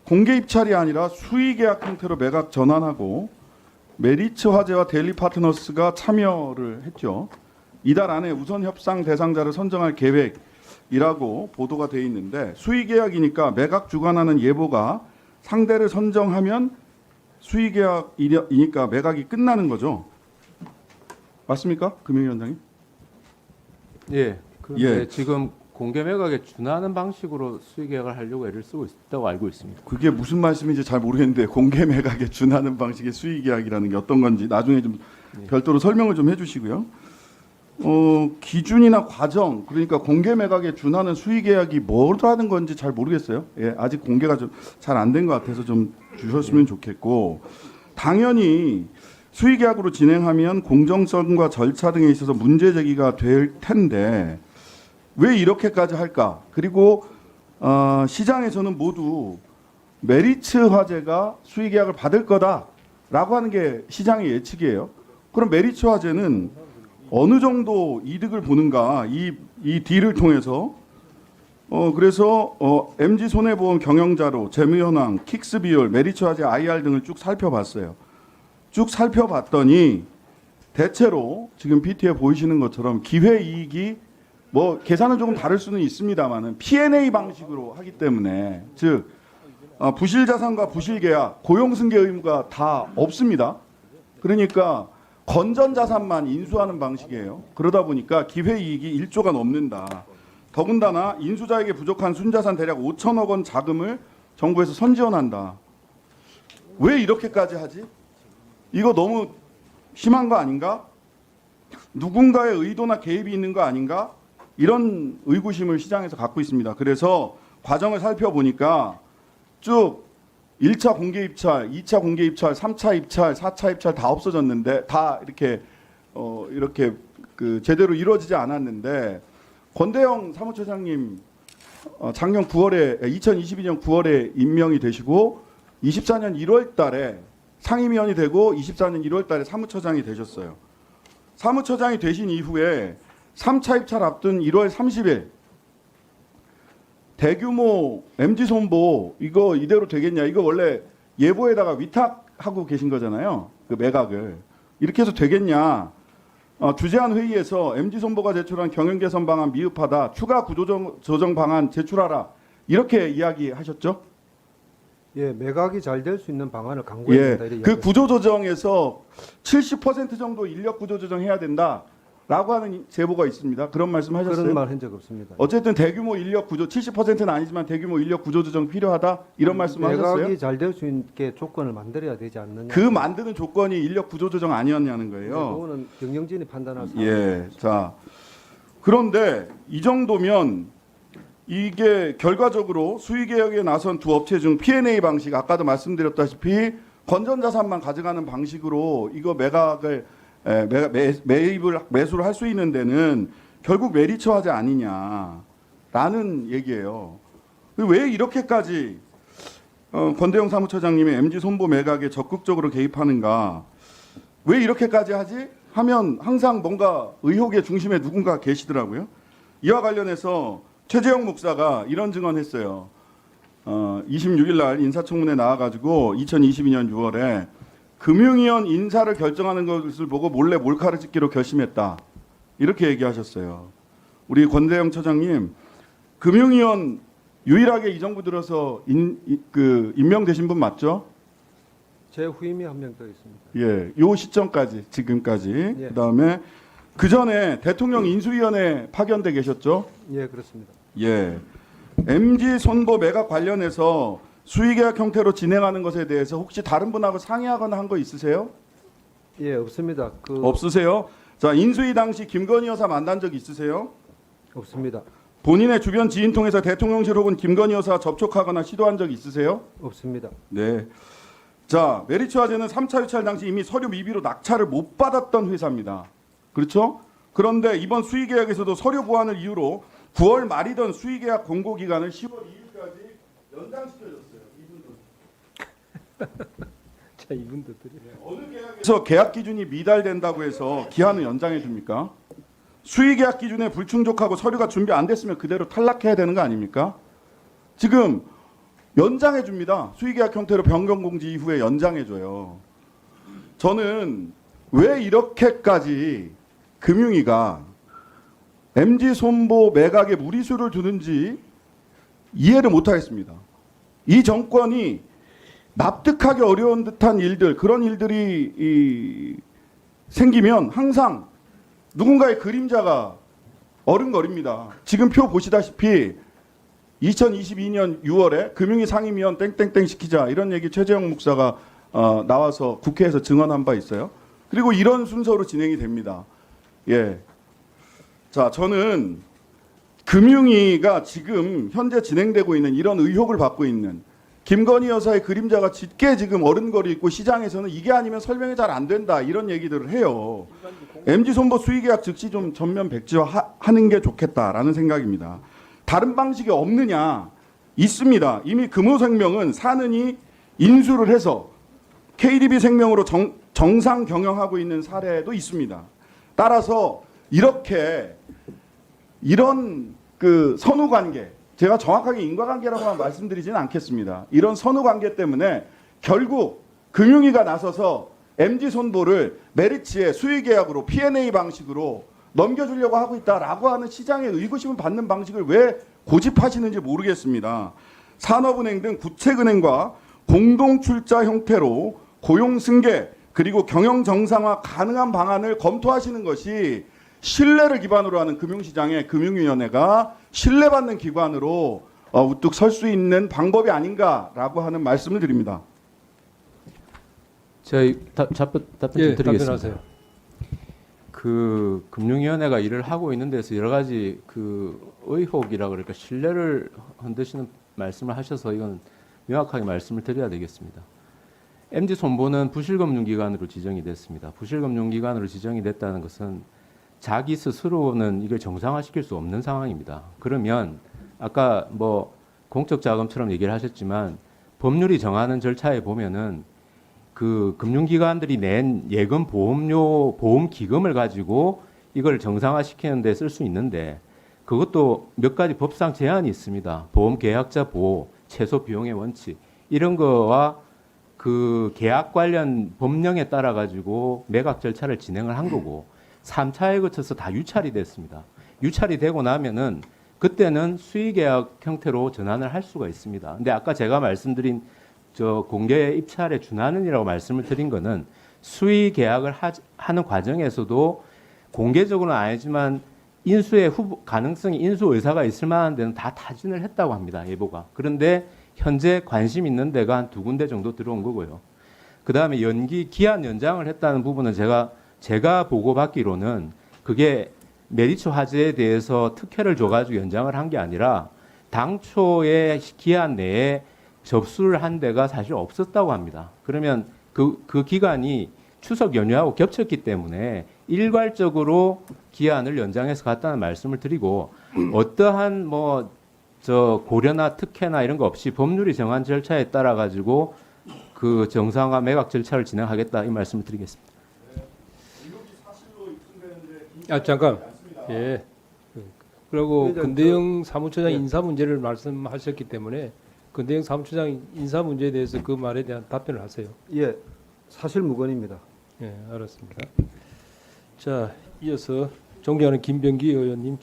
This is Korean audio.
공개 입찰이 아니라 수의 계약 형태로 매각 전환하고 메리츠 화재와 데일리 파트너스가 참여를 했죠. 이달 안에 우선 협상 대상자를 선정할 계획이라고 보도가 돼 있는데, 수의 계약이니까 매각 주관하는 예보가 상대를 선정하면 수의 계약이니까 매각이 끝나는 거죠. 맞습니까, 금융위원장님? 예. 그런데 예. 지금 공개 매각에 준하는 방식으로 수의 계약을 하려고 애를 쓰고 있다고 알고 있습니다. 그게 무슨 말씀인지 잘 모르겠는데, 공개 매각에 준하는 방식의 수의 계약이라는 게 어떤 건지 나중에 좀 별도로 설명을 좀 해주시고요. 기준이나 과정, 그러니까 공개 매각에 준하는 수의 계약이 뭐라는 건지 잘 모르겠어요. 예, 아직 공개가 좀 잘 안 된 것 같아서 좀 주셨으면 좋겠고, 당연히 수의 계약으로 진행하면 공정성과 절차 등에 있어서 문제 제기가 될 텐데 왜 이렇게까지 할까? 그리고 시장에서는 모두 메리츠 화재가 수의 계약을 받을 거다라고 하는 게 시장의 예측이에요. 그럼 메리츠 화재는 어느 정도 이득을 보는가, 이 딜을 통해서. 그래서 MG 손해보험 경영자료, 재무현황, 킥스 비율, 메리츠 화재 IR 등을 쭉 살펴봤어요. 쭉 살펴봤더니 대체로 지금 PT에 보이시는 것처럼 기회 이익이 뭐 계산은 조금 다를 수는 있습니다만은 P&A 방식으로 하기 때문에, 즉 부실 자산과 부실 계약, 고용 승계 의무가 다 없습니다. 그러니까 건전 자산만 인수하는 방식이에요. 그러다 보니까 기회 이익이 1조가 넘는다. 더군다나 인수자에게 부족한 순자산 대략 5천억 원 자금을 정부에서 선지원한다. 왜 이렇게까지 하지? 이거 너무 심한 거 아닌가? 누군가의 의도나 개입이 있는 거 아닌가? 이런 의구심을 시장에서 갖고 있습니다. 그래서 과정을 살펴보니까 쭉 1차 공개 입찰, 2차 공개 입찰, 3차 입찰, 4차 입찰 다 없어졌는데, 다 이렇게 제대로 이루어지지 않았는데, 권대영 사무처장님 작년 9월에 2022년 9월에 임명이 되시고 24년 1월 달에 상임위원이 되고 24년 1월 달에 사무처장이 되셨어요. 사무처장이 되신 이후에 3차 입찰 앞둔 1월 30일 대규모 MG손보 이거 이대로 되겠냐, 이거 원래 예보에다가 위탁하고 계신 거잖아요, 그 매각을. 이렇게 해서 되겠냐, 주재한 회의에서 MG손보가 제출한 경영개선 방안 미흡하다, 추가 구조조정 방안 제출하라, 이렇게 이야기하셨죠? 예, 매각이 잘 될 수 있는 방안을 강구해야 된다. 예, 그 구조조정에서 70% 정도 인력 구조조정해야 된다라고 하는 제보가 있습니다. 그런 말씀하셨어요? 그런 말 한 적 없습니다. 어쨌든 대규모 인력 구조, 70%는 아니지만 대규모 인력 구조조정 필요하다, 이런 말씀하셨어요? 매각이 잘 될 수 있게 조건을 만들어야 되지 않느냐. 그 만드는 조건이 인력 구조조정 아니었냐는 거예요. 그거는 경영진이 판단할 사항. 예, 자, 그런데 이 정도면 이게 결과적으로 수의 계약에 나선 두 업체 중 P&A 방식, 아까도 말씀드렸다시피 건전자산만 가져가는 방식으로 이거 매각을 매수를 할 수 있는 데는 결국 메리츠 화재 아니냐라는 얘기예요. 왜 이렇게까지 권대영 사무처장님의 MG 손보 매각에 적극적으로 개입하는가? 왜 이렇게까지 하지? 하면 항상 뭔가 의혹의 중심에 누군가 계시더라고요. 이와 관련해서 최재형 목사가 이런 증언했어요. 26일 날 인사청문회 나와가지고 2022년 6월에 금융위원 인사를 결정하는 것을 보고 몰래 몰카를 찍기로 결심했다, 이렇게 얘기하셨어요. 우리 권대영 처장님, 금융위원 유일하게 이 정부 들어서 임명되신 분 맞죠? 제 후임이 한 명 더 있습니다. 예, 요 시점까지 지금까지. 예. 그다음에 그 전에 대통령 인수위원회 파견돼 계셨죠? 예, 그렇습니다. 예. MG 손보 매각 관련해서 수의 계약 형태로 진행하는 것에 대해서 혹시 다른 분하고 상의하거나 한 거 있으세요? 예, 없습니다. 없으세요? 자, 인수위 당시 김건희 여사 만난 적 있으세요? 없습니다. 본인의 주변 지인 통해서 대통령실 혹은 김건희 여사 접촉하거나 시도한 적 있으세요? 없습니다. 네. 자, 메리츠 화재는 3차 유찰 당시 이미 서류 미비로 낙찰을 못 받았던 회사입니다. 그렇죠? 그런데 이번 수의 계약에서도 서류 보완을 이유로 9월 말이던 수의 계약 공고 기간을 10월 2일까지 연장시켜줬어요. 이분도. 자, 이분도 드려요. 어느 계약에서 계약 기준이 미달된다고 해서 기한을 연장해 줍니까? 수의 계약 기준에 불충족하고 서류가 준비 안 됐으면 그대로 탈락해야 되는 거 아닙니까? 지금 연장해 줍니다. 수의계약 형태로 변경공지 이후에 연장해 줘요. 저는 왜 이렇게까지 금융위가 MG손보 매각에 무리수를 두는지 이해를 못하겠습니다. 이 정권이 납득하기 어려운 듯한 일들, 그런 일들이 생기면 항상 누군가의 그림자가 어른거립니다. 지금 표 보시다시피 2022년 6월에 금융위 상임위원 땡땡땡 시키자 이런 얘기 최재형 목사가 나와서 국회에서 증언한 바 있어요. 그리고 이런 순서로 진행이 됩니다. 예. 자, 저는 금융위가 지금 현재 진행되고 있는 이런 의혹을 받고 있는 김건희 여사의 그림자가 짙게 지금 어른거리 있고 시장에서는 이게 아니면 설명이 잘 안 된다 이런 얘기들을 해요. MG손보 수의계약 즉시 좀 전면 백지화하는 게 좋겠다라는 생각입니다. 다른 방식이 없느냐? 있습니다. 이미 금호생명은 사는이 인수를 해서 KDB생명으로 정상 경영하고 있는 사례도 있습니다. 따라서 이런 그 선후관계, 제가 정확하게 인과관계라고만 말씀드리지는 않겠습니다. 이런 선후관계 때문에 결국 금융위가 나서서 MG손보를 메리츠의 수의계약으로 P&A 방식으로 넘겨주려고 하고 있다라고 하는 시장의 의구심을 받는 방식을 왜 고집하시는지 모르겠습니다. 산업은행 등 구책은행과 공동출자 형태로 고용승계 그리고 경영정상화 가능한 방안을 검토하시는 것이 신뢰를 기반으로 하는 금융시장의 금융위원회가 신뢰받는 기관으로 우뚝 설 수 있는 방법이 아닌가라고 하는 말씀을 드립니다. 저희 답변 좀 드리겠습니다. 답변하세요. 그 금융위원회가 일을 하고 있는 데서 여러 가지 그 의혹이라 그럴까 신뢰를 흔드시는 말씀을 하셔서 이건 명확하게 말씀을 드려야 되겠습니다. MG손보는 부실금융기관으로 지정이 됐습니다. 부실금융기관으로 지정이 됐다는 것은 자기 스스로는 이걸 정상화시킬 수 없는 상황입니다. 그러면 아까 뭐 공적 자금처럼 얘기를 하셨지만 법률이 정하는 절차에 보면은 그 금융기관들이 낸 예금 보험료 보험 기금을 가지고 이걸 정상화시키는 데 쓸 수 있는데 그것도 몇 가지 법상 제한이 있습니다. 보험 계약자 보호, 최소 비용의 원칙 이런 거와 그 계약 관련 법령에 따라 가지고 매각 절차를 진행을 한 거고 3차에 거쳐서 다 유찰이 됐습니다. 유찰이 되고 나면은 그때는 수의계약 형태로 전환을 할 수가 있습니다. 근데 아까 제가 말씀드린 저 공개 입찰에 준하는이라고 말씀을 드린 거는 수의 계약을 하는 과정에서도 공개적으로는 아니지만 인수의 가능성이 인수 의사가 있을 만한 데는 다 타진을 했다고 합니다. 예보가. 그런데 현재 관심 있는 데가 한 2군데 정도 들어온 거고요. 그다음에 기한 연장을 했다는 부분은 제가 보고받기로는 그게 메리츠 화재에 대해서 특혜를 줘가지고 연장을 한 게 아니라 당초의 기한 내에 접수를 한 데가 사실 없었다고 합니다. 그러면 그 기간이 추석 연휴하고 겹쳤기 때문에 일괄적으로 기한을 연장해서 갔다는 말씀을 드리고 어떠한 고려나 특혜나 이런 거 없이 법률이 정한 절차에 따라 가지고 그 정상화 매각 절차를 진행하겠다 이 말씀을 드리겠습니다. 잠깐. 예. 그리고 근대영 사무처장 인사 문제를 말씀하셨기 때문에 근대영 사무처장 인사 문제에 대해서 그 말에 대한 답변을 하세요. 예, 사실 무근입니다. 예, 알았습니다. 자, 이어서 존경하는 김병기 의원님